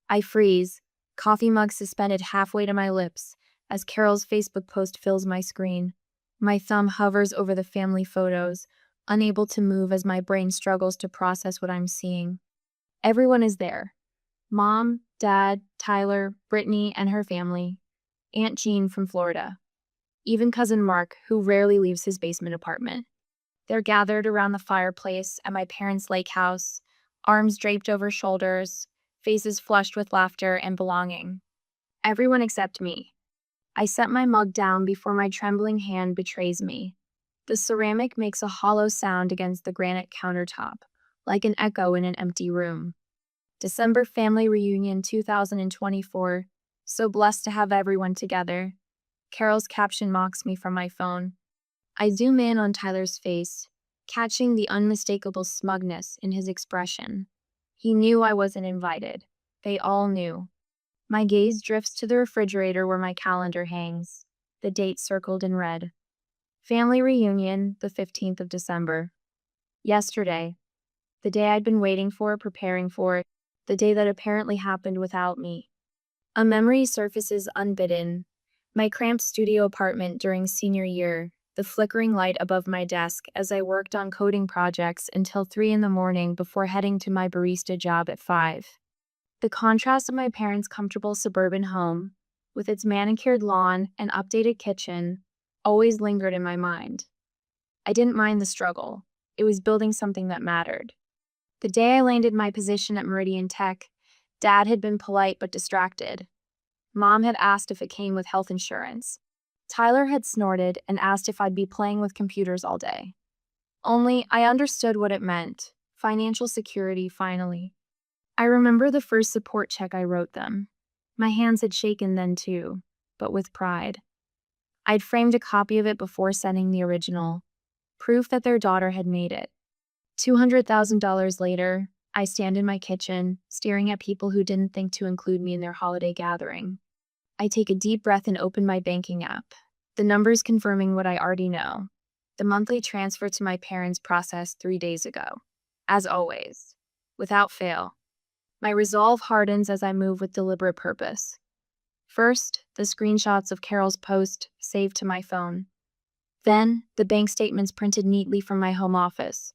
I freeze, coffee mug suspended halfway to my lips, as Carol's Facebook post fills my screen. My thumb hovers over the family photos, unable to move as my brain struggles to process what I'm seeing. Everyone is there. Mom, Dad, Tyler, Brittany, and her family. Aunt Jean from Florida. Even cousin Mark, who rarely leaves his basement apartment. They're gathered around the fireplace at my parents' lake house, arms draped over shoulders, faces flushed with laughter and belonging. Everyone except me. I set my mug down before my trembling hand betrays me. The ceramic makes a hollow sound against the granite countertop, like an echo in an empty room. December Family Reunion 2024. So blessed to have everyone together. Carol's caption mocks me from my phone. I zoom in on Tyler's face, catching the unmistakable smugness in his expression. He knew I wasn't invited. They all knew. My gaze drifts to the refrigerator where my calendar hangs, the date circled in red. Family reunion, the 15th of December. Yesterday, the day I'd been waiting for, preparing for, the day that apparently happened without me. A memory surfaces unbidden. My cramped studio apartment during senior year, the flickering light above my desk as I worked on coding projects until 3 in the morning before heading to my barista job at 5. The contrast of my parents' comfortable suburban home, with its manicured lawn and updated kitchen, always lingered in my mind. I didn't mind the struggle. It was building something that mattered. The day I landed my position at Meridian Tech, Dad had been polite but distracted. Mom had asked if it came with health insurance. Tyler had snorted and asked if I'd be playing with computers all day. Only I understood what it meant. Financial security, finally. I remember the first support check I wrote them. My hands had shaken then too, but with pride. I'd framed a copy of it before sending the original, proof that their daughter had made it. $200,000 later, I stand in my kitchen, staring at people who didn't think to include me in their holiday gathering. I take a deep breath and open my banking app, the numbers confirming what I already know. The monthly transfer to my parents processed 3 days ago. As always, without fail. My resolve hardens as I move with deliberate purpose. First, the screenshots of Carol's post saved to my phone. Then, the bank statements printed neatly from my home office.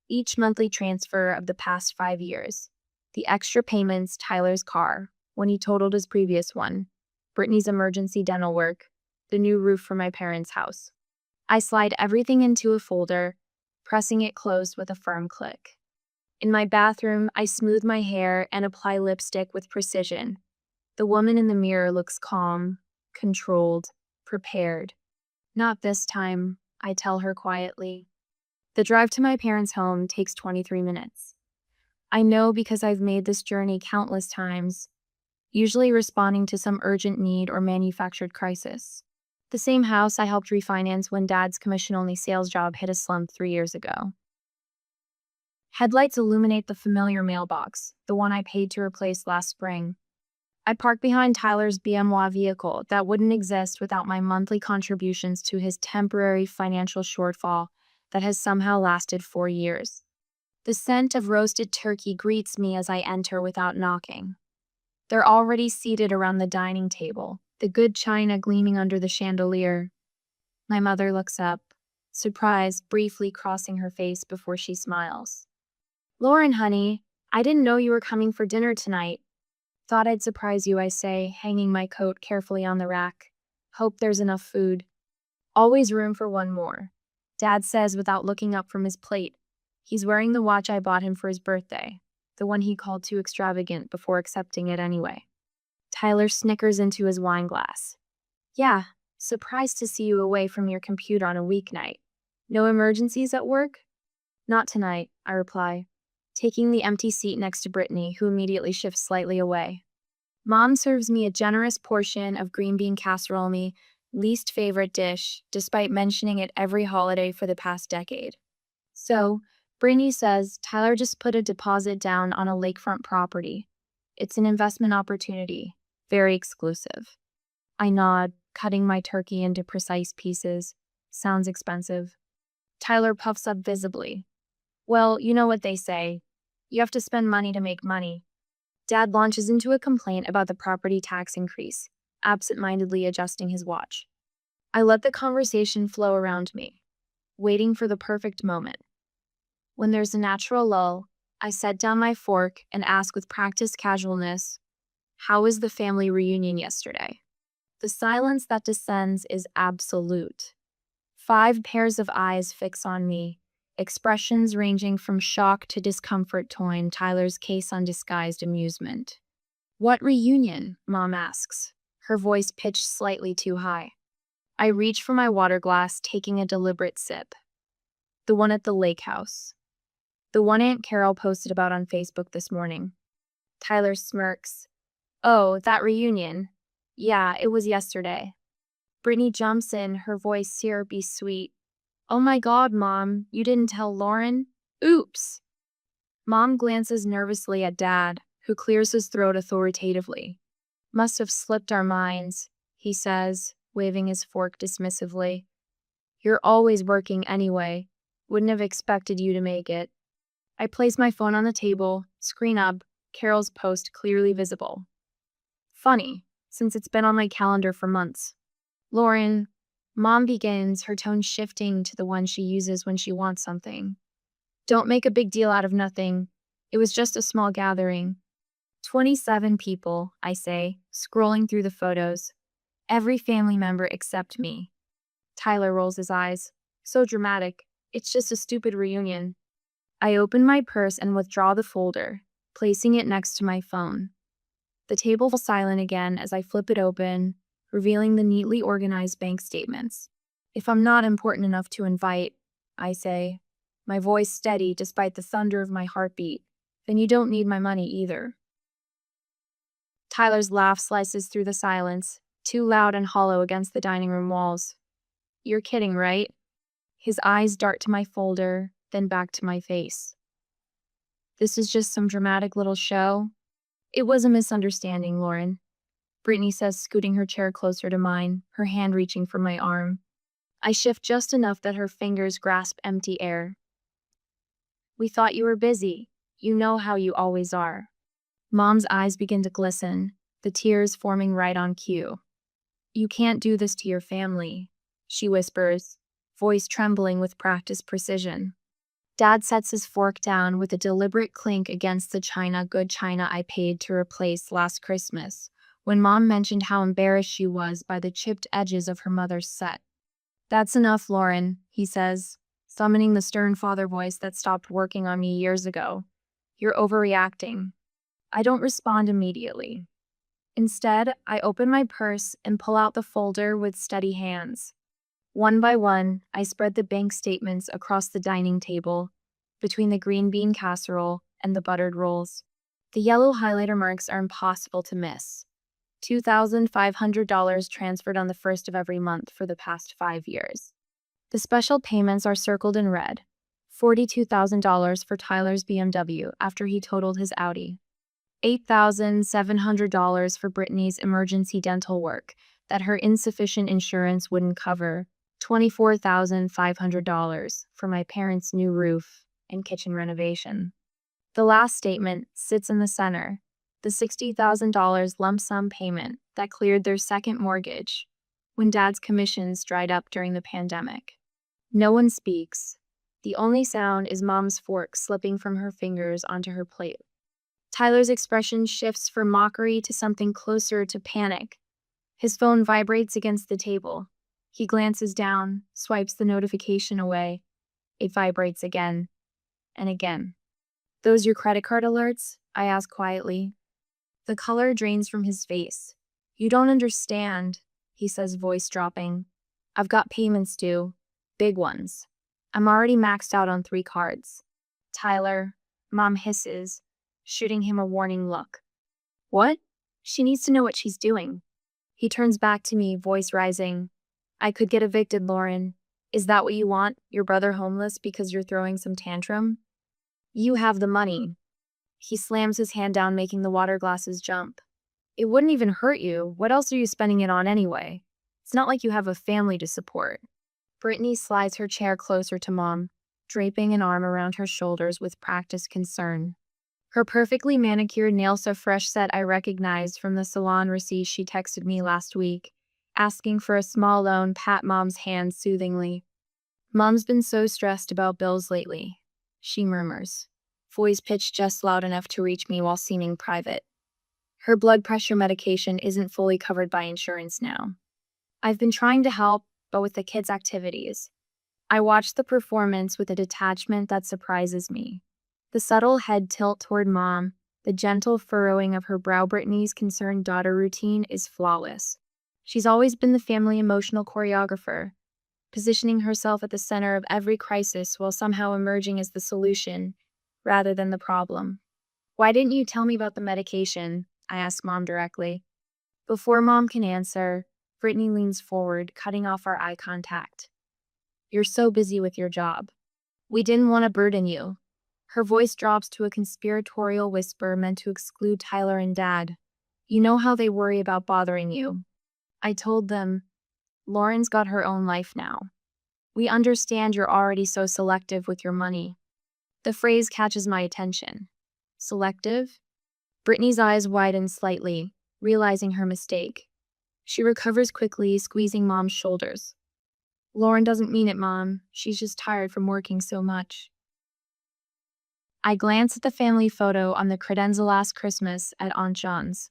Each monthly transfer of the past 5 years. The extra payments, Tyler's car, when he totaled his previous one. Brittany's emergency dental work. The new roof for my parents' house. I slide everything into a folder, pressing it closed with a firm click. In my bathroom, I smooth my hair and apply lipstick with precision. The woman in the mirror looks calm, controlled, prepared. Not this time, I tell her quietly. The drive to my parents' home takes 23 minutes. I know because I've made this journey countless times, usually responding to some urgent need or manufactured crisis. The same house I helped refinance when Dad's commission-only sales job hit a slump 3 years ago. Headlights illuminate the familiar mailbox, the one I paid to replace last spring. I park behind Tyler's BMW vehicle that wouldn't exist without my monthly contributions to his temporary financial shortfall that has somehow lasted 4 years. The scent of roasted turkey greets me as I enter without knocking. They're already seated around the dining table, the good china gleaming under the chandelier. My mother looks up, surprise briefly crossing her face before she smiles. "Lauren, honey, I didn't know you were coming for dinner tonight." "Thought I'd surprise you," I say, hanging my coat carefully on the rack. "Hope there's enough food." "Always room for one more," Dad says without looking up from his plate. He's wearing the watch I bought him for his birthday, the one he called too extravagant before accepting it anyway. Tyler snickers into his wine glass. "Yeah, surprised to see you away from your computer on a weeknight. No emergencies at work?" "Not tonight," I reply, taking the empty seat next to Brittany, who immediately shifts slightly away. Mom serves me a generous portion of green bean casserole, my least favorite dish, despite mentioning it every holiday for the past decade. "So, Brittany says Tyler just put a deposit down on a lakefront property. It's an investment opportunity, very exclusive." I nod, cutting my turkey into precise pieces. "Sounds expensive." Tyler puffs up visibly. "Well, you know what they say. You have to spend money to make money." Dad launches into a complaint about the property tax increase, absent-mindedly adjusting his watch. I let the conversation flow around me, waiting for the perfect moment. When there's a natural lull, I set down my fork and ask with practiced casualness, "How was the family reunion yesterday?" The silence that descends is absolute. 5 pairs of eyes fix on me, expressions ranging from shock to discomfort toying Tyler's case on disguised amusement. "What reunion?" Mom asks, her voice pitched slightly too high. I reach for my water glass, taking a deliberate sip. "The one at the lake house. The one Aunt Carol posted about on Facebook this morning." Tyler smirks. "Oh, that reunion. Yeah, it was yesterday." Brittany jumps in, her voice syrupy sweet. "Oh my God, Mom, you didn't tell Lauren? Oops." Mom glances nervously at Dad, who clears his throat authoritatively. "Must have slipped our minds," he says, waving his fork dismissively. "You're always working anyway. Wouldn't have expected you to make it." I place my phone on the table, screen up, Carol's post clearly visible. Funny, since it's been on my calendar for months. "Lauren," Mom begins, her tone shifting to the one she uses when she wants something. "Don't make a big deal out of nothing. It was just a small gathering." 27 people, I say, scrolling through the photos. Every family member except me. Tyler rolls his eyes. "So dramatic. It's just a stupid reunion." I open my purse and withdraw the folder, placing it next to my phone. The table falls silent again as I flip it open, revealing the neatly organized bank statements. "If I'm not important enough to invite," I say, my voice steady despite the thunder of my heartbeat, "then you don't need my money either." Tyler's laugh slices through the silence, too loud and hollow against the dining room walls. "You're kidding, right?" His eyes dart to my folder, then back to my face. "This is just some dramatic little show." "It was a misunderstanding, Lauren," Brittany says, scooting her chair closer to mine, her hand reaching for my arm. I shift just enough that her fingers grasp empty air. "We thought you were busy. You know how you always are." Mom's eyes begin to glisten, the tears forming right on cue. "You can't do this to your family," she whispers, voice trembling with practiced precision. Dad sets his fork down with a deliberate clink against the good china I paid to replace last Christmas, when Mom mentioned how embarrassed she was by the chipped edges of her mother's set. "That's enough, Lauren," he says, summoning the stern father voice that stopped working on me years ago. "You're overreacting." I don't respond immediately. Instead, I open my purse and pull out the folder with steady hands. One by one, I spread the bank statements across the dining table, between the green bean casserole and the buttered rolls. The yellow highlighter marks are impossible to miss. $2,500 transferred on the first of every month for the past 5 years. The special payments are circled in red. $42,000 for Tyler's BMW after he totaled his Audi. $8,700 for Brittany's emergency dental work that her insufficient insurance wouldn't cover. $24,500 for my parents' new roof and kitchen renovation. The last statement sits in the center, the $60,000 lump sum payment that cleared their second mortgage when Dad's commissions dried up during the pandemic. No one speaks. The only sound is Mom's fork slipping from her fingers onto her plate. Tyler's expression shifts from mockery to something closer to panic. His phone vibrates against the table. He glances down, swipes the notification away. It vibrates again and again. "Those your credit card alerts?" I ask quietly. The color drains from his face. "You don't understand," he says, voice dropping. "I've got payments due. Big ones. I'm already maxed out on 3 cards." "Tyler," Mom hisses, shooting him a warning look. "What?" She needs to know what she's doing. He turns back to me, voice rising. "I could get evicted, Lauren. Is that what you want? Your brother homeless because you're throwing some tantrum? You have the money." He slams his hand down, making the water glasses jump. "It wouldn't even hurt you. What else are you spending it on anyway? It's not like you have a family to support." Brittany slides her chair closer to Mom, draping an arm around her shoulders with practiced concern. Her perfectly manicured nails so fresh set I recognized from the salon receipt she texted me last week, asking for a small loan. Pat Mom's hand soothingly. Mom's been so stressed about bills lately, she murmurs, voice pitched just loud enough to reach me while seeming private. Her blood pressure medication isn't fully covered by insurance now. I've been trying to help, but with the kids' activities. I watch the performance with a detachment that surprises me. The subtle head tilt toward Mom, the gentle furrowing of her brow. Brittany's concerned daughter routine is flawless. She's always been the family emotional choreographer, positioning herself at the center of every crisis while somehow emerging as the solution rather than the problem. Why didn't you tell me about the medication? I ask Mom directly. Before Mom can answer, Brittany leans forward, cutting off our eye contact. You're so busy with your job. We didn't want to burden you. Her voice drops to a conspiratorial whisper meant to exclude Tyler and Dad. You know how they worry about bothering you. I told them, Lauren's got her own life now. We understand you're already so selective with your money. The phrase catches my attention. Selective? Brittany's eyes widen slightly, realizing her mistake. She recovers quickly, squeezing Mom's shoulders. Lauren doesn't mean it, Mom. She's just tired from working so much. I glance at the family photo on the credenza last Christmas at Aunt John's.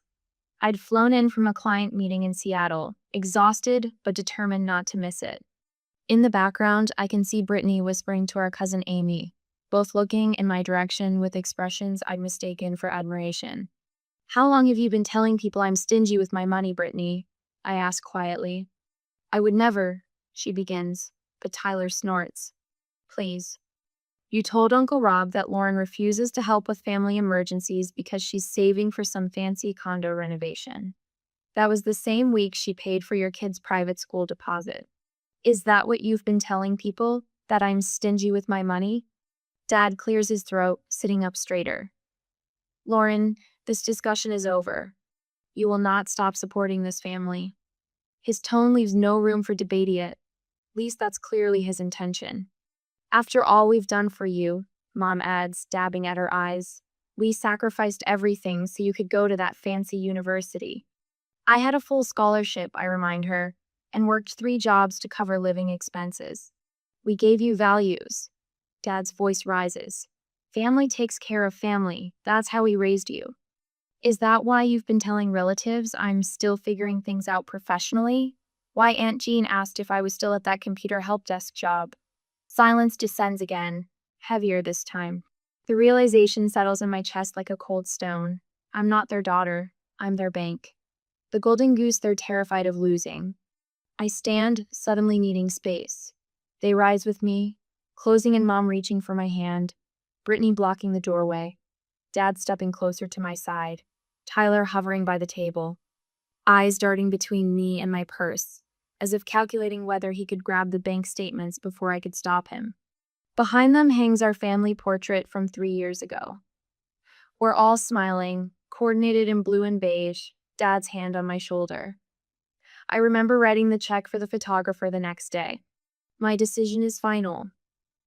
I'd flown in from a client meeting in Seattle, exhausted but determined not to miss it. In the background, I can see Brittany whispering to our cousin Amy, both looking in my direction with expressions I'd mistaken for admiration. How long have you been telling people I'm stingy with my money, Brittany? I ask quietly. I would never, she begins, but Tyler snorts. Please. You told Uncle Rob that Lauren refuses to help with family emergencies because she's saving for some fancy condo renovation. That was the same week she paid for your kid's private school deposit. Is that what you've been telling people? That I'm stingy with my money? Dad clears his throat, sitting up straighter. Lauren, this discussion is over. You will not stop supporting this family. His tone leaves no room for debate yet. At least that's clearly his intention. After all we've done for you, Mom adds, dabbing at her eyes, we sacrificed everything so you could go to that fancy university. I had a full scholarship, I remind her, and worked 3 jobs to cover living expenses. We gave you values. Dad's voice rises. Family takes care of family. That's how we raised you. Is that why you've been telling relatives I'm still figuring things out professionally? Why Aunt Jean asked if I was still at that computer help desk job? Silence descends again, heavier this time. The realization settles in my chest like a cold stone. I'm not their daughter. I'm their bank. The golden goose they're terrified of losing. I stand, suddenly needing space. They rise with me, closing and Mom reaching for my hand, Brittany blocking the doorway, Dad stepping closer to my side, Tyler hovering by the table, eyes darting between me and my purse, as if calculating whether he could grab the bank statements before I could stop him. Behind them hangs our family portrait from 3 years ago. We're all smiling, coordinated in blue and beige, Dad's hand on my shoulder. I remember writing the check for the photographer the next day. My decision is final.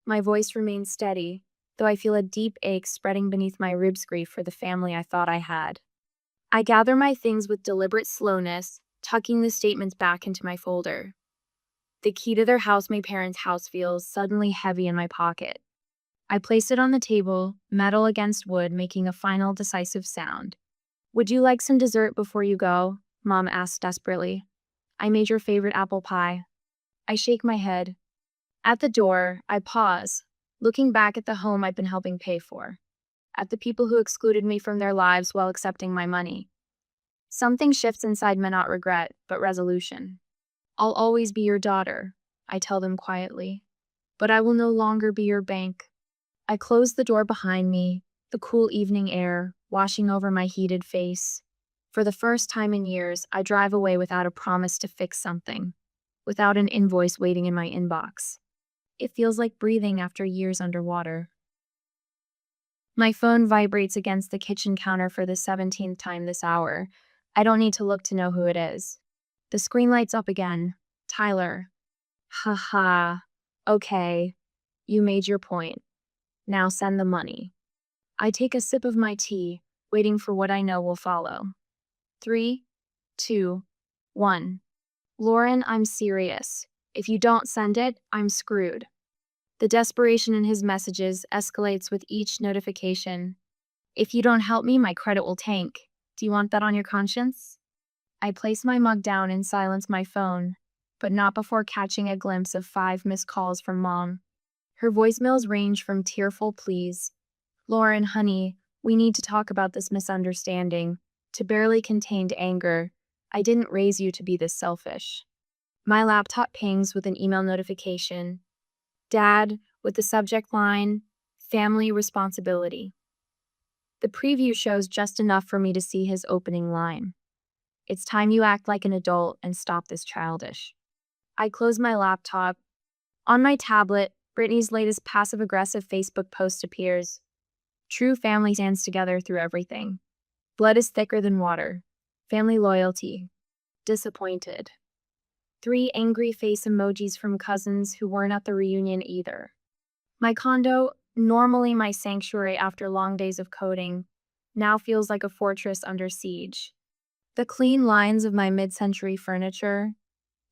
My voice remains steady, though I feel a deep ache spreading beneath my ribs. Grief for the family I thought I had. I gather my things with deliberate slowness, tucking the statements back into my folder. The key to their house, my parents' house, feels suddenly heavy in my pocket. I place it on the table, metal against wood, making a final decisive sound. Would you like some dessert before you go? Mom asks desperately. I made your favorite apple pie. I shake my head. At the door, I pause, looking back at the home I've been helping pay for, at the people who excluded me from their lives while accepting my money. Something shifts inside me, not regret, but resolution. I'll always be your daughter, I tell them quietly, but I will no longer be your bank. I close the door behind me, the cool evening air washing over my heated face. For the first time in years, I drive away without a promise to fix something, without an invoice waiting in my inbox. It feels like breathing after years underwater. My phone vibrates against the kitchen counter for the 17th time this hour. I don't need to look to know who it is. The screen lights up again. Tyler. Ha ha. Okay. You made your point. Now send the money. I take a sip of my tea, waiting for what I know will follow. 3, 2, 1. Lauren, I'm serious. If you don't send it, I'm screwed. The desperation in his messages escalates with each notification. If you don't help me, my credit will tank. Do you want that on your conscience? I place my mug down and silence my phone, but not before catching a glimpse of 5 missed calls from Mom. Her voicemails range from tearful pleas, "Lauren, honey, we need to talk about this misunderstanding," to barely contained anger, "I didn't raise you to be this selfish." My laptop pings with an email notification. Dad, with the subject line, "Family Responsibility." The preview shows just enough for me to see his opening line. "It's time you act like an adult and stop this childish." I close my laptop. On my tablet, Brittany's latest passive-aggressive Facebook post appears. "True family stands together through everything. Blood is thicker than water. Family loyalty. Disappointed." 3 angry face emojis from cousins who weren't at the reunion either. My condo, normally my sanctuary after long days of coding, now feels like a fortress under siege. The clean lines of my mid-century furniture,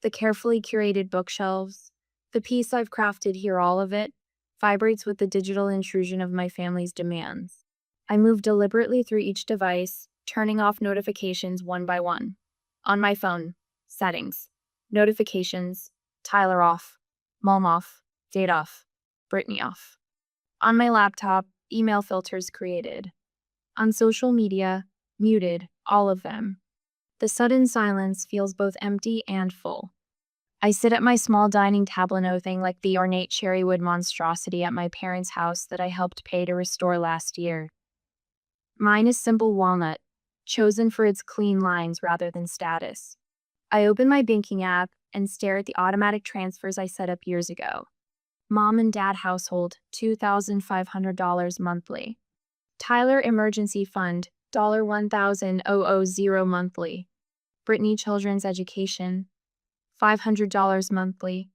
the carefully curated bookshelves, the piece I've crafted here, all of it, vibrates with the digital intrusion of my family's demands. I move deliberately through each device, turning off notifications one by one. On my phone, settings, notifications, Tyler off, Mom off, date off, Brittany off. On my laptop, email filters created. On social media, muted, all of them. The sudden silence feels both empty and full. I sit at my small dining table nothing like the ornate cherrywood monstrosity at my parents' house that I helped pay to restore last year. Mine is simple walnut, chosen for its clean lines rather than status. I open my banking app and stare at the automatic transfers I set up years ago. Mom and Dad household, $2,500 monthly. Tyler emergency fund, $1,000 monthly. Brittany children's education, $500 monthly.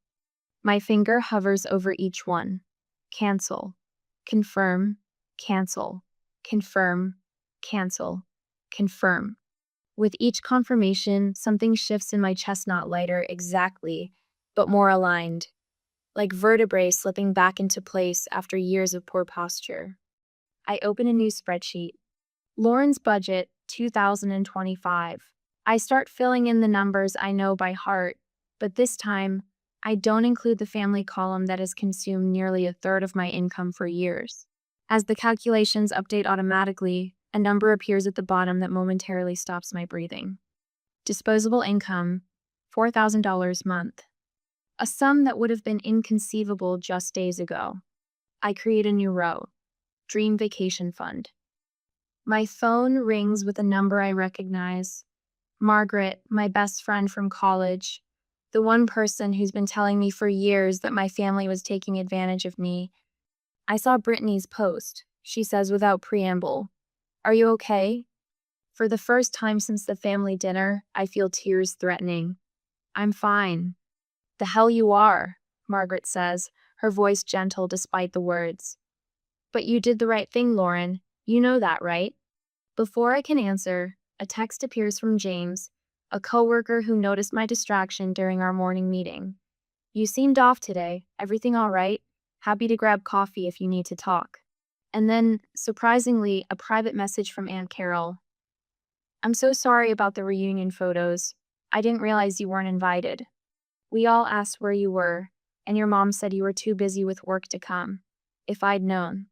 My finger hovers over each one. Cancel. Confirm. Cancel. Confirm. Cancel. Confirm. With each confirmation, something shifts in my chest, not lighter exactly, but more aligned, like vertebrae slipping back into place after years of poor posture. I open a new spreadsheet. Lauren's budget, 2025. I start filling in the numbers I know by heart, but this time, I don't include the family column that has consumed nearly a third of my income for years. As the calculations update automatically, a number appears at the bottom that momentarily stops my breathing. Disposable income, $4,000 month. A sum that would have been inconceivable just days ago. I create a new row. Dream vacation fund. My phone rings with a number I recognize. Margaret, my best friend from college. The one person who's been telling me for years that my family was taking advantage of me. I saw Brittany's post, she says without preamble. "Are you okay?" For the first time since the family dinner, I feel tears threatening. "I'm fine." "The hell you are," Margaret says, her voice gentle despite the words. "But you did the right thing, Lauren. You know that, right?" Before I can answer, a text appears from James, a coworker who noticed my distraction during our morning meeting. "You seemed off today. Everything all right? Happy to grab coffee if you need to talk." And then, surprisingly, a private message from Aunt Carol. "I'm so sorry about the reunion photos. I didn't realize you weren't invited. We all asked where you were, and your mom said you were too busy with work to come. If I'd known."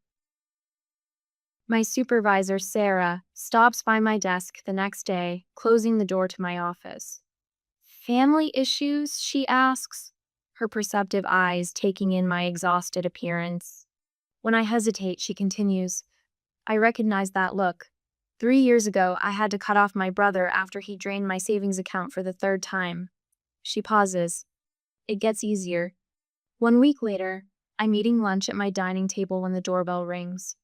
My supervisor, Sarah, stops by my desk the next day, closing the door to my office. "Family issues?" she asks, her perceptive eyes taking in my exhausted appearance. When I hesitate, she continues, "I recognize that look. 3 years ago, I had to cut off my brother after he drained my savings account for the 3rd time." She pauses. It gets easier. 1 week later, I'm eating lunch at my dining table when the doorbell rings.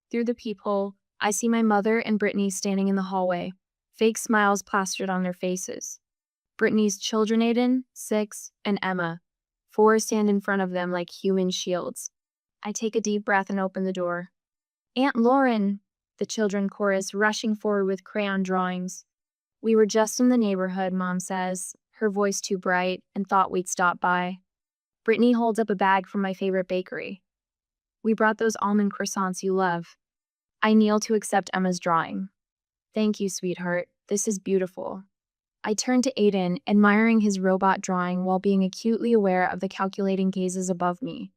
Through the peephole, I see my mother and Brittany standing in the hallway, fake smiles plastered on their faces. Brittany's children, Aiden, 6, and Emma, 4, stand in front of them like human shields. I take a deep breath and open the door. Aunt Lauren, the children chorus, rushing forward with crayon drawings. We were just in the neighborhood, Mom says, her voice too bright, and thought we'd stop by. Brittany holds up a bag from my favorite bakery. We brought those almond croissants you love. I kneel to accept Emma's drawing. Thank you, sweetheart. This is beautiful. I turn to Aiden, admiring his robot drawing while being acutely aware of the calculating gazes above me.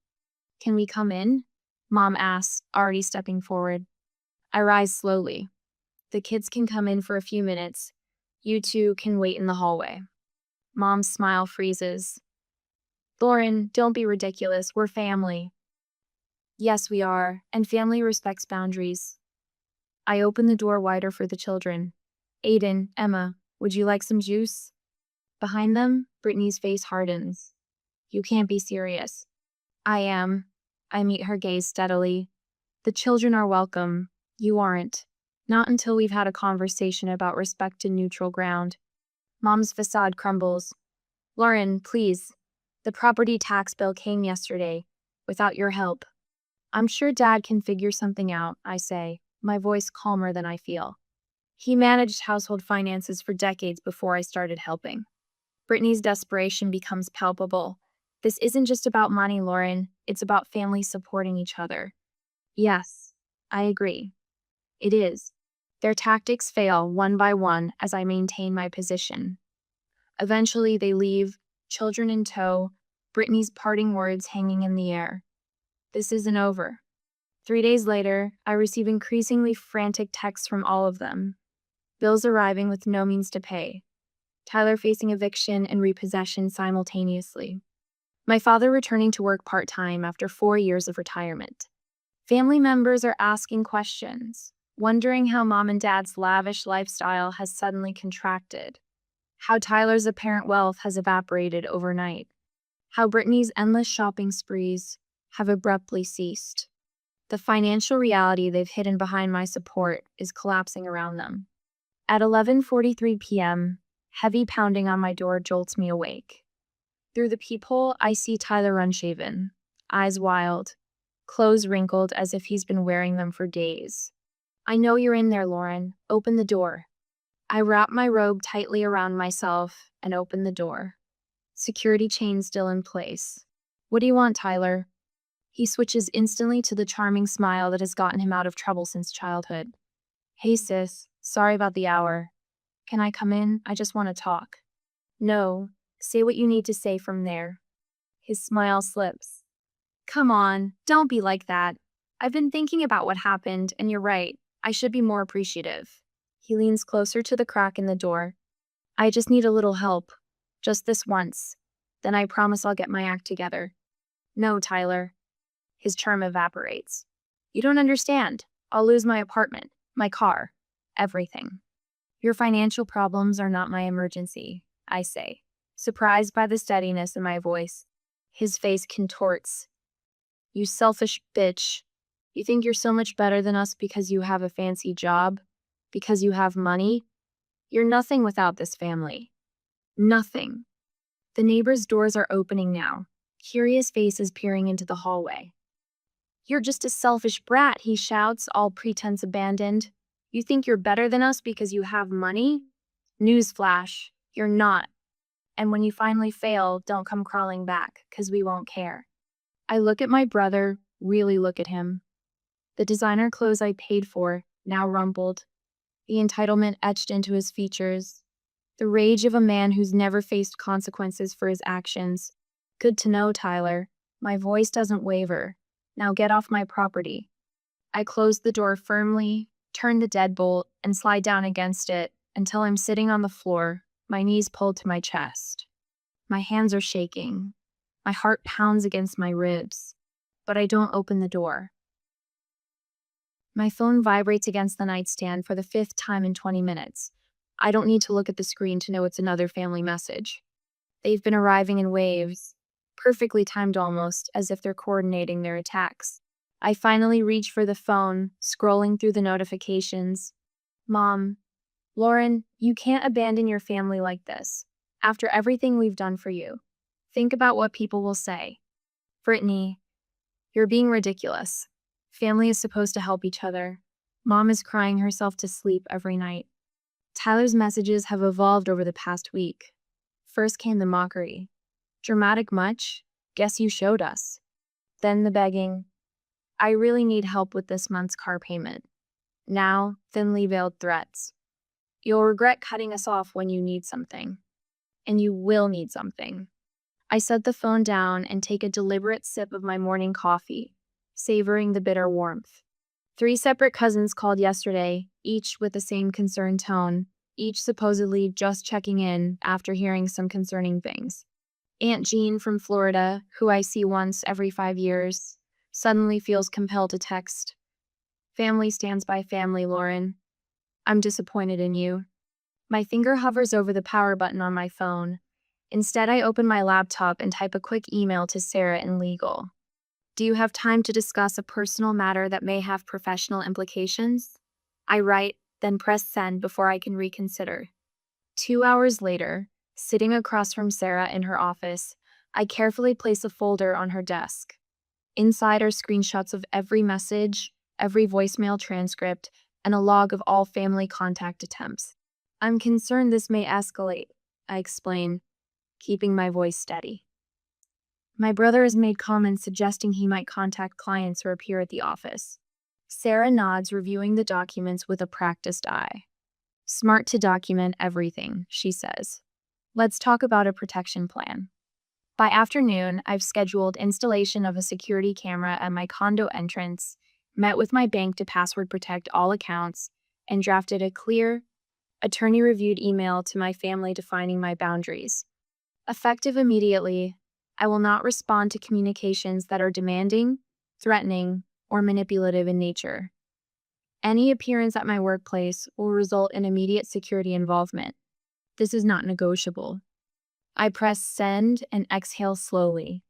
Can we come in? Mom asks, already stepping forward. I rise slowly. The kids can come in for a few minutes. You two can wait in the hallway. Mom's smile freezes. Lauren, don't be ridiculous. We're family. Yes, we are, and family respects boundaries. I open the door wider for the children. Aiden, Emma, would you like some juice? Behind them, Brittany's face hardens. You can't be serious. I am. I meet her gaze steadily. The children are welcome. You aren't. Not until we've had a conversation about respect and neutral ground. Mom's facade crumbles. Lauren, please. The property tax bill came yesterday, without your help. I'm sure Dad can figure something out, I say, my voice calmer than I feel. He managed household finances for decades before I started helping. Brittany's desperation becomes palpable. This isn't just about money, Lauren. It's about families supporting each other. Yes, I agree. It is. Their tactics fail one by one as I maintain my position. Eventually, they leave, children in tow, Brittany's parting words hanging in the air. This isn't over. 3 days later, I receive increasingly frantic texts from all of them. Bills arriving with no means to pay. Tyler facing eviction and repossession simultaneously. My father returning to work part-time after 4 years of retirement. Family members are asking questions, wondering how Mom and Dad's lavish lifestyle has suddenly contracted, how Tyler's apparent wealth has evaporated overnight, how Brittany's endless shopping sprees have abruptly ceased. The financial reality they've hidden behind my support is collapsing around them. At 11:43 p.m., heavy pounding on my door jolts me awake. Through the peephole, I see Tyler unshaven, eyes wild, clothes wrinkled as if he's been wearing them for days. I know you're in there, Lauren. Open the door. I wrap my robe tightly around myself and open the door. Security chain still in place. What do you want, Tyler? He switches instantly to the charming smile that has gotten him out of trouble since childhood. Hey sis, sorry about the hour. Can I come in? I just want to talk. No, say what you need to say from there. His smile slips. Come on, don't be like that. I've been thinking about what happened, and you're right. I should be more appreciative. He leans closer to the crack in the door. I just need a little help. Just this once. Then I promise I'll get my act together. No, Tyler. His charm evaporates. You don't understand. I'll lose my apartment, my car, everything. Your financial problems are not my emergency, I say, surprised by the steadiness in my voice. His face contorts. You selfish bitch. You think you're so much better than us because you have a fancy job? Because you have money? You're nothing without this family. Nothing. The neighbors' doors are opening now, curious faces peering into the hallway. You're just a selfish brat, he shouts, all pretense abandoned. You think you're better than us because you have money? Newsflash, you're not. And when you finally fail, don't come crawling back, 'cause we won't care. I look at my brother, really look at him. The designer clothes I paid for, now rumpled. The entitlement etched into his features. The rage of a man who's never faced consequences for his actions. Good to know, Tyler. My voice doesn't waver. Now get off my property. I close the door firmly, turn the deadbolt, and slide down against it until I'm sitting on the floor, my knees pulled to my chest. My hands are shaking. My heart pounds against my ribs, but I don't open the door. My phone vibrates against the nightstand for the 5th time in 20 minutes. I don't need to look at the screen to know it's another family message. They've been arriving in waves, perfectly timed almost, as if they're coordinating their attacks. I finally reach for the phone, scrolling through the notifications. Mom, Lauren, you can't abandon your family like this. After everything we've done for you. Think about what people will say. Brittany, you're being ridiculous. Family is supposed to help each other. Mom is crying herself to sleep every night. Tyler's messages have evolved over the past week. First came the mockery. Dramatic much? Guess you showed us. Then the begging. I really need help with this month's car payment. Now, thinly veiled threats. You'll regret cutting us off when you need something. And you will need something. I set the phone down and take a deliberate sip of my morning coffee, savoring the bitter warmth. 3 separate cousins called yesterday, each with the same concerned tone, each supposedly just checking in after hearing some concerning things. Aunt Jean from Florida, who I see once every 5 years, suddenly feels compelled to text. Family stands by family, Lauren. I'm disappointed in you. My finger hovers over the power button on my phone. Instead, I open my laptop and type a quick email to Sarah in legal. Do you have time to discuss a personal matter that may have professional implications? I write, then press send before I can reconsider. 2 hours later, sitting across from Sarah in her office, I carefully place a folder on her desk. Inside are screenshots of every message, every voicemail transcript, and a log of all family contact attempts. I'm concerned this may escalate, I explain, keeping my voice steady. My brother has made comments suggesting he might contact clients or appear at the office. Sarah nods, reviewing the documents with a practiced eye. Smart to document everything, she says. Let's talk about a protection plan. By afternoon, I've scheduled installation of a security camera at my condo entrance, met with my bank to password protect all accounts, and drafted a clear, attorney-reviewed email to my family defining my boundaries. Effective immediately, I will not respond to communications that are demanding, threatening, or manipulative in nature. Any appearance at my workplace will result in immediate security involvement. This is not negotiable. I press send and exhale slowly,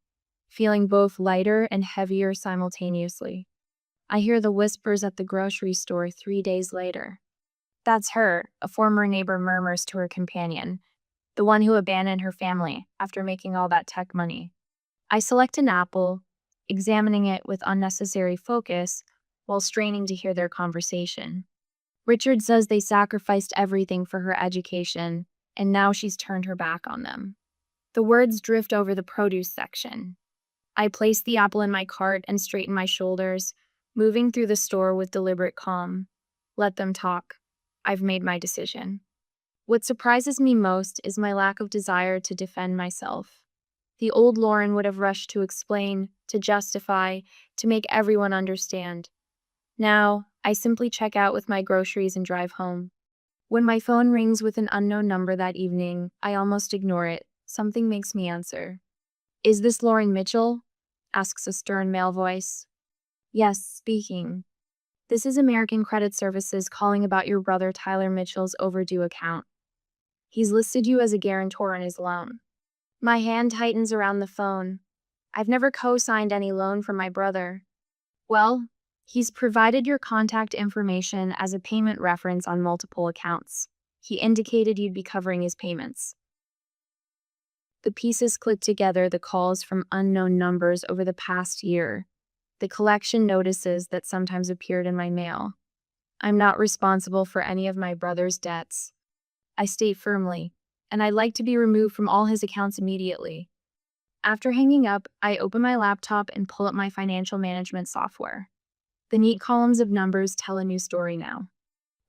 feeling both lighter and heavier simultaneously. I hear the whispers at the grocery store 3 days later. That's her, a former neighbor murmurs to her companion, the one who abandoned her family after making all that tech money. I select an apple, examining it with unnecessary focus while straining to hear their conversation. Richard says they sacrificed everything for her education, and now she's turned her back on them. The words drift over the produce section. I place the apple in my cart and straighten my shoulders, moving through the store with deliberate calm. Let them talk. I've made my decision. What surprises me most is my lack of desire to defend myself. The old Lauren would have rushed to explain, to justify, to make everyone understand. Now, I simply check out with my groceries and drive home. When my phone rings with an unknown number that evening, I almost ignore it. Something makes me answer. Is this Lauren Mitchell? Asks a stern male voice. Yes, speaking. This is American Credit Services calling about your brother Tyler Mitchell's overdue account. He's listed you as a guarantor on his loan. My hand tightens around the phone. I've never co-signed any loan for my brother. Well, he's provided your contact information as a payment reference on multiple accounts. He indicated you'd be covering his payments. The pieces click together, the calls from unknown numbers over the past year, the collection notices that sometimes appeared in my mail. I'm not responsible for any of my brother's debts. I state firmly, and I'd like to be removed from all his accounts immediately. After hanging up, I open my laptop and pull up my financial management software. The neat columns of numbers tell a new story now.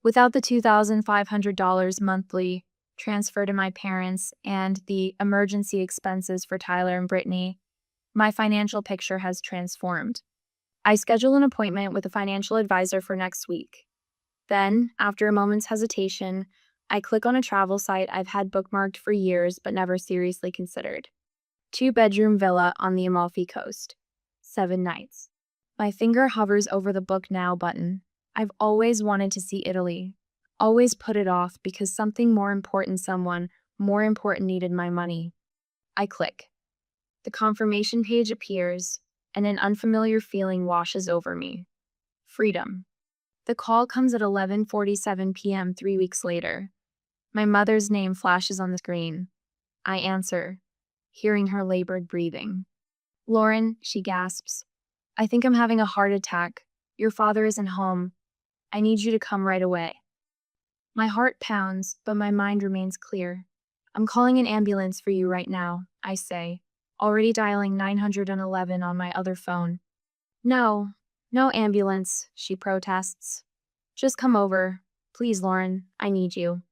Without the $2,500 monthly transfer to my parents and the emergency expenses for Tyler and Brittany, my financial picture has transformed. I schedule an appointment with a financial advisor for next week. Then, after a moment's hesitation, I click on a travel site I've had bookmarked for years but never seriously considered. 2-bedroom villa on the Amalfi Coast. 7 nights. My finger hovers over the Book Now button. I've always wanted to see Italy. Always put it off because something someone more important needed my money. I click. The confirmation page appears, and an unfamiliar feeling washes over me. Freedom. The call comes at 11:47 p.m. 3 weeks later. My mother's name flashes on the screen. I answer, hearing her labored breathing. Lauren, she gasps. I think I'm having a heart attack. Your father isn't home. I need you to come right away. My heart pounds, but my mind remains clear. I'm calling an ambulance for you right now, I say, already dialing 911 on my other phone. No, no ambulance, she protests. Just come over. Please, Lauren, I need you.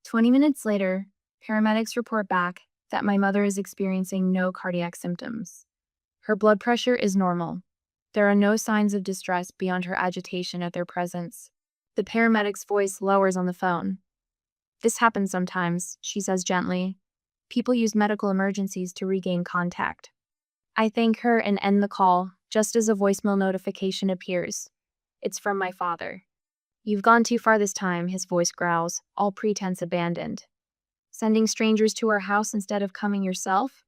20 minutes later, paramedics report back that my mother is experiencing no cardiac symptoms. Her blood pressure is normal. There are no signs of distress beyond her agitation at their presence. The paramedic's voice lowers on the phone. This happens sometimes, she says gently. People use medical emergencies to regain contact. I thank her and end the call, just as a voicemail notification appears. It's from my father. You've gone too far this time, his voice growls, all pretense abandoned. Sending strangers to our house instead of coming yourself?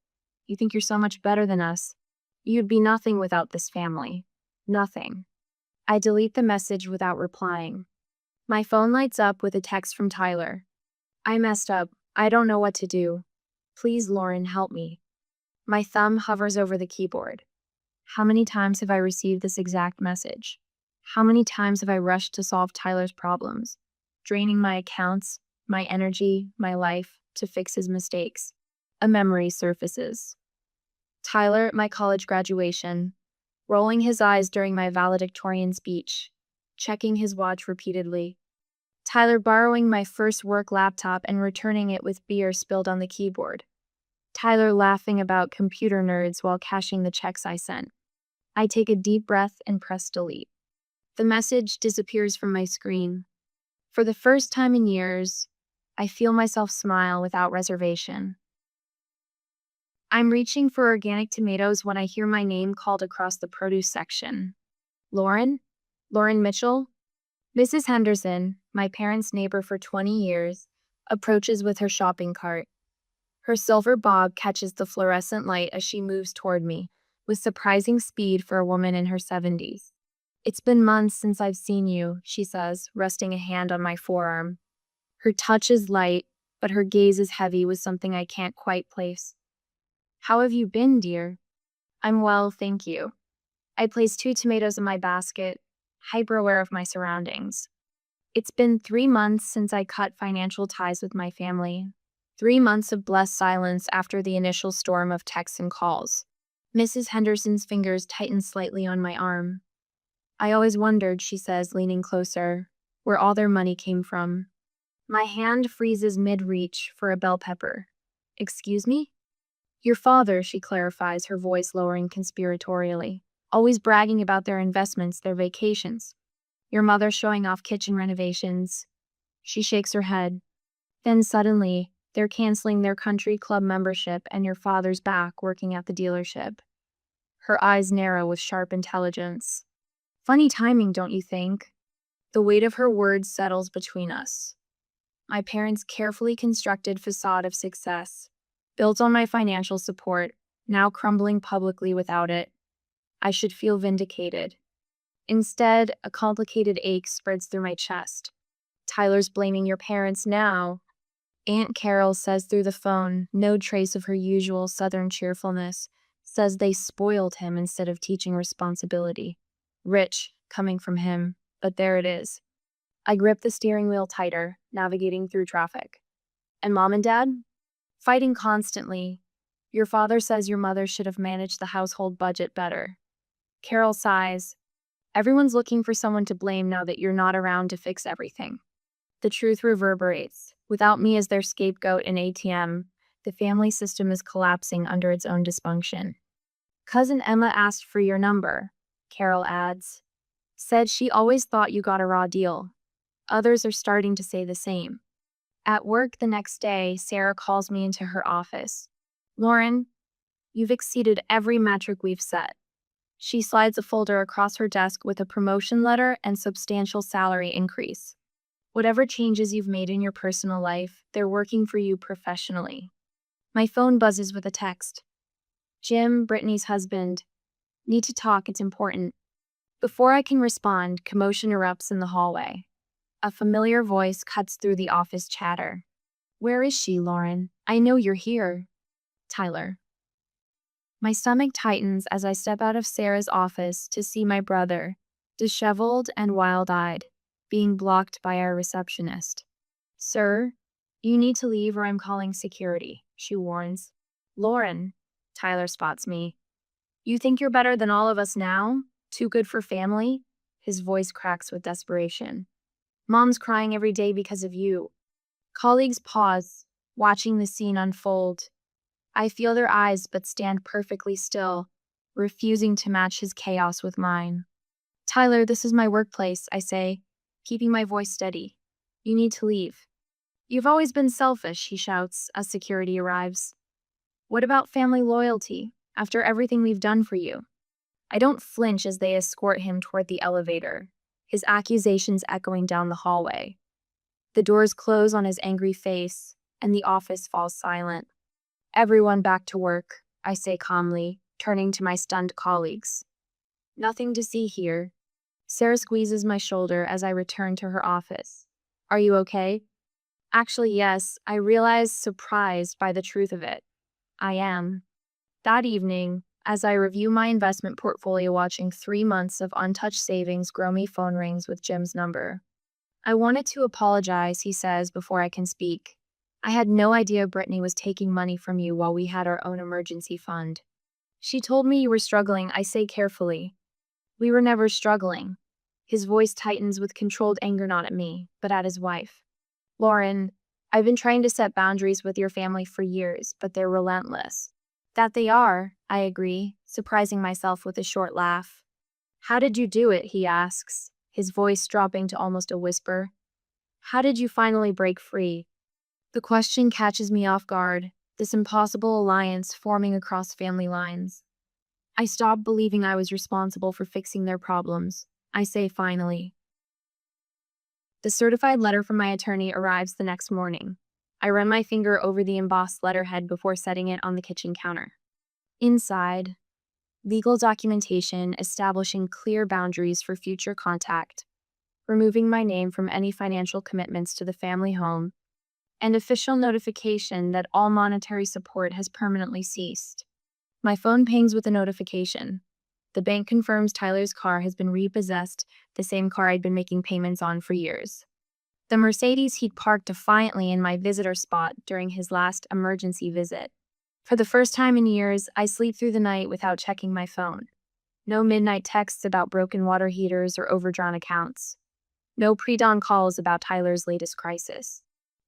You think you're so much better than us. You'd be nothing without this family. Nothing. I delete the message without replying. My phone lights up with a text from Tyler. I messed up. I don't know what to do. Please, Lauren, help me. My thumb hovers over the keyboard. How many times have I received this exact message? How many times have I rushed to solve Tyler's problems, draining my accounts, my energy, my life, to fix his mistakes? A memory surfaces. Tyler at my college graduation, rolling his eyes during my valedictorian speech, checking his watch repeatedly. Tyler borrowing my first work laptop and returning it with beer spilled on the keyboard. Tyler laughing about computer nerds while cashing the checks I sent. I take a deep breath and press delete. The message disappears from my screen. For the first time in years, I feel myself smile without reservation. I'm reaching for organic tomatoes when I hear my name called across the produce section. Lauren? Lauren Mitchell? Mrs. Henderson, my parents' neighbor for 20 years, approaches with her shopping cart. Her silver bob catches the fluorescent light as she moves toward me, with surprising speed for a woman in her 70s. It's been months since I've seen you, she says, resting a hand on my forearm. Her touch is light, but her gaze is heavy with something I can't quite place. How have you been, dear? I'm well, thank you. I place 2 tomatoes in my basket, hyper aware of my surroundings. It's been 3 months since I cut financial ties with my family. 3 months of blessed silence after the initial storm of texts and calls. Mrs. Henderson's fingers tighten slightly on my arm. I always wondered, she says, leaning closer, where all their money came from. My hand freezes mid-reach for a bell pepper. Excuse me? Your father, she clarifies, her voice lowering conspiratorially, always bragging about their investments, their vacations. Your mother showing off kitchen renovations. She shakes her head. Then suddenly, they're canceling their country club membership and your father's back working at the dealership. Her eyes narrow with sharp intelligence. Funny timing, don't you think? The weight of her words settles between us. My parents' carefully constructed facade of success, built on my financial support, now crumbling publicly without it. I should feel vindicated. Instead, a complicated ache spreads through my chest. Tyler's blaming your parents now. Aunt Carol says through the phone, no trace of her usual Southern cheerfulness, says they spoiled him instead of teaching responsibility. Rich, coming from him, but there it is. I grip the steering wheel tighter, navigating through traffic. And Mom and Dad? Fighting constantly. Your father says your mother should have managed the household budget better. Carol sighs. Everyone's looking for someone to blame now that you're not around to fix everything. The truth reverberates. Without me as their scapegoat and ATM, the family system is collapsing under its own dysfunction. Cousin Emma asked for your number, Carol adds. Said she always thought you got a raw deal. Others are starting to say the same. At work the next day, Sarah calls me into her office. Lauren, you've exceeded every metric we've set. She slides a folder across her desk with a promotion letter and substantial salary increase. Whatever changes you've made in your personal life, they're working for you professionally. My phone buzzes with a text. Jim, Brittany's husband. Need to talk, it's important. Before I can respond, commotion erupts in the hallway. A familiar voice cuts through the office chatter. Where is she, Lauren? I know you're here. Tyler. My stomach tightens as I step out of Sarah's office to see my brother, disheveled and wild-eyed, being blocked by our receptionist. Sir, you need to leave or I'm calling security, she warns. Lauren, Tyler spots me. You think you're better than all of us now? Too good for family? His voice cracks with desperation. Mom's crying every day because of you. Colleagues pause, watching the scene unfold. I feel their eyes but stand perfectly still, refusing to match his chaos with mine. Tyler, this is my workplace, I say, keeping my voice steady. You need to leave. You've always been selfish, he shouts as security arrives. What about family loyalty, after everything we've done for you? I don't flinch as they escort him toward the elevator, his accusations echoing down the hallway. The doors close on his angry face, and the office falls silent. Everyone back to work, I say calmly, turning to my stunned colleagues. Nothing to see here. Sarah squeezes my shoulder as I return to her office. Are you okay? Actually, yes, I realize, surprised by the truth of it. I am. That evening, as I review my investment portfolio watching 3 months of untouched savings grow, my phone rings with Jim's number. I wanted to apologize, he says before I can speak. I had no idea Brittany was taking money from you while we had our own emergency fund. She told me you were struggling, I say carefully. We were never struggling. His voice tightens with controlled anger, not at me, but at his wife. Lauren, I've been trying to set boundaries with your family for years, but they're relentless. That they are, I agree, surprising myself with a short laugh. How did you do it, he asks, his voice dropping to almost a whisper. How did you finally break free? The question catches me off guard, this impossible alliance forming across family lines. I stopped believing I was responsible for fixing their problems, I say finally. The certified letter from my attorney arrives the next morning. I run my finger over the embossed letterhead before setting it on the kitchen counter. Inside, legal documentation establishing clear boundaries for future contact, removing my name from any financial commitments to the family home, and official notification that all monetary support has permanently ceased. My phone pings with a notification. The bank confirms Tyler's car has been repossessed, the same car I'd been making payments on for years. The Mercedes he'd parked defiantly in my visitor spot during his last emergency visit. For the first time in years, I sleep through the night without checking my phone. No midnight texts about broken water heaters or overdrawn accounts. No pre-dawn calls about Tyler's latest crisis.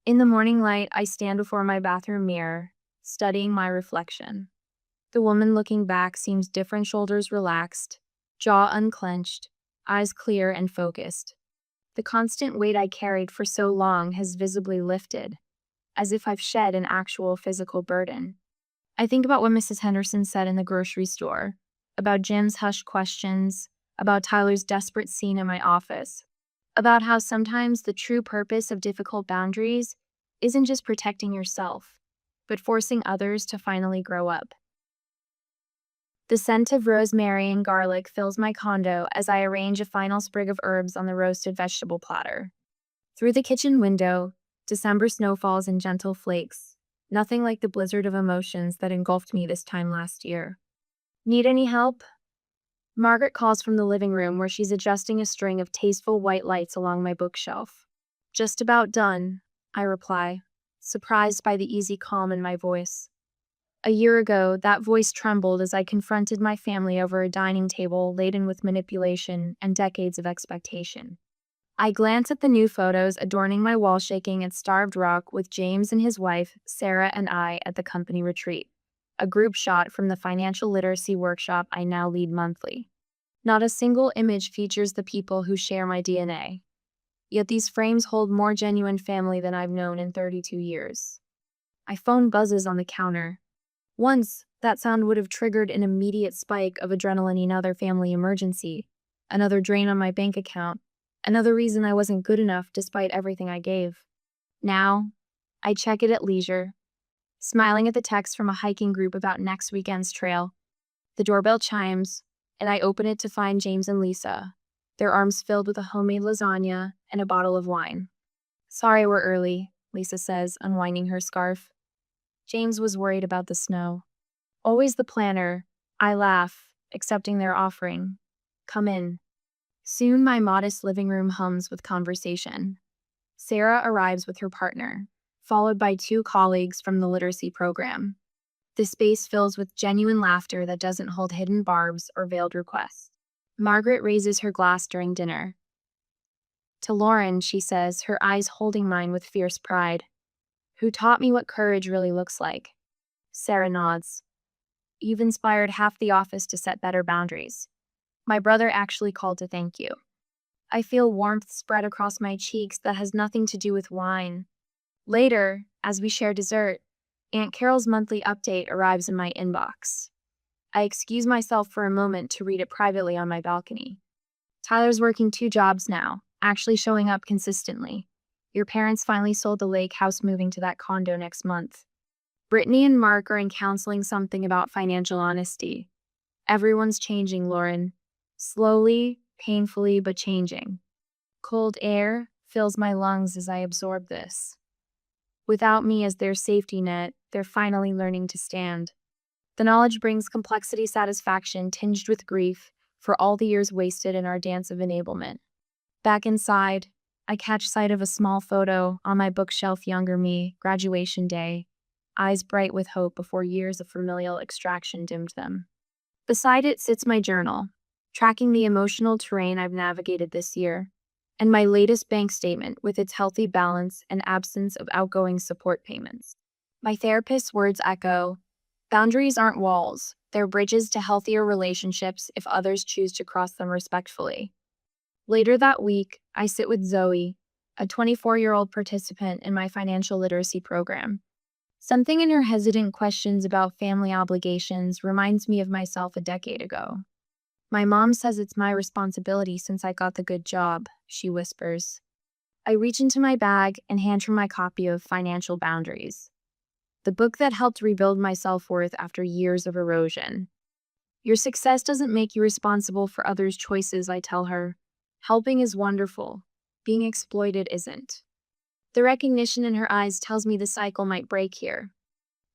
In the morning light, I stand before my bathroom mirror, studying my reflection. The woman looking back seems different, shoulders relaxed, jaw unclenched, eyes clear and focused. The constant weight I carried for so long has visibly lifted, as if I've shed an actual physical burden. I think about what Mrs. Henderson said in the grocery store, about Jim's hushed questions, about Tyler's desperate scene in my office, about how sometimes the true purpose of difficult boundaries isn't just protecting yourself, but forcing others to finally grow up. The scent of rosemary and garlic fills my condo as I arrange a final sprig of herbs on the roasted vegetable platter. Through the kitchen window, December snow falls in gentle flakes, nothing like the blizzard of emotions that engulfed me this time last year. Need any help? Margaret calls from the living room where she's adjusting a string of tasteful white lights along my bookshelf. Just about done, I reply, surprised by the easy calm in my voice. A year ago, that voice trembled as I confronted my family over a dining table laden with manipulation and decades of expectation. I glance at the new photos adorning my wall, shaking at Starved Rock with James and his wife, Sarah, and I at the company retreat, a group shot from the financial literacy workshop I now lead monthly. Not a single image features the people who share my DNA. Yet these frames hold more genuine family than I've known in 32 years. My phone buzzes on the counter. Once, that sound would have triggered an immediate spike of adrenaline, another family emergency, another drain on my bank account, another reason I wasn't good enough despite everything I gave. Now, I check it at leisure, smiling at the text from a hiking group about next weekend's trail. The doorbell chimes, and I open it to find James and Lisa, their arms filled with a homemade lasagna and a bottle of wine. Sorry we're early, Lisa says, unwinding her scarf. James was worried about the snow. Always the planner, I laugh, accepting their offering. Come in. Soon my modest living room hums with conversation. Sarah arrives with her partner, followed by two colleagues from the literacy program. The space fills with genuine laughter that doesn't hold hidden barbs or veiled requests. Margaret raises her glass during dinner. To Lauren, she says, her eyes holding mine with fierce pride, "Who taught me what courage really looks like?" Sarah nods. "You've inspired half the office to set better boundaries. My brother actually called to thank you." I feel warmth spread across my cheeks that has nothing to do with wine. Later, as we share dessert, Aunt Carol's monthly update arrives in my inbox. I excuse myself for a moment to read it privately on my balcony. "Tyler's working 2 jobs now, actually showing up consistently. Your parents finally sold the lake house, moving to that condo next month. Brittany and Mark are in counseling, something about financial honesty. Everyone's changing, Lauren. Slowly, painfully, but changing." Cold air fills my lungs as I absorb this. Without me as their safety net, they're finally learning to stand. The knowledge brings complexity, satisfaction tinged with grief for all the years wasted in our dance of enablement. Back inside, I catch sight of a small photo on my bookshelf, younger me, graduation day, eyes bright with hope before years of familial extraction dimmed them. Beside it sits my journal, tracking the emotional terrain I've navigated this year, and my latest bank statement with its healthy balance and absence of outgoing support payments. My therapist's words echo, "Boundaries aren't walls, they're bridges to healthier relationships if others choose to cross them respectfully." Later that week, I sit with Zoe, a 24-year-old participant in my financial literacy program. Something in her hesitant questions about family obligations reminds me of myself a decade ago. "My mom says it's my responsibility since I got the good job," she whispers. I reach into my bag and hand her my copy of Financial Boundaries, the book that helped rebuild my self-worth after years of erosion. "Your success doesn't make you responsible for others' choices," I tell her. "Helping is wonderful. Being exploited isn't." The recognition in her eyes tells me the cycle might break here.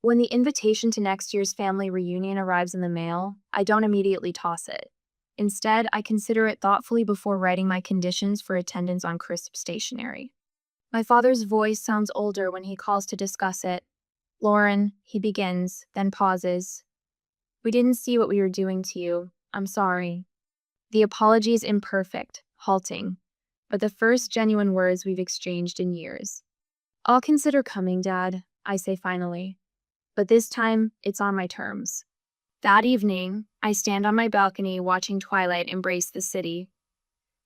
When the invitation to next year's family reunion arrives in the mail, I don't immediately toss it. Instead, I consider it thoughtfully before writing my conditions for attendance on crisp stationery. My father's voice sounds older when he calls to discuss it. "Lauren," he begins, then pauses. "We didn't see what we were doing to you. I'm sorry." The apology is imperfect, halting, but the first genuine words we've exchanged in years. "I'll consider coming, Dad," I say finally. But this time, it's on my terms. That evening, I stand on my balcony watching twilight embrace the city.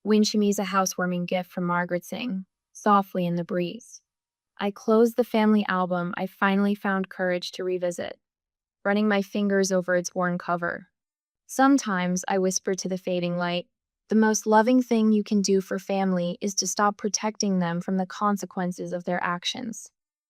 Wind shimmies a housewarming gift from Margaret sing, softly in the breeze. I close the family album I finally found courage to revisit, running my fingers over its worn cover. Sometimes, I whisper to the fading light, the most loving thing you can do for family is to stop protecting them from the consequences of their actions.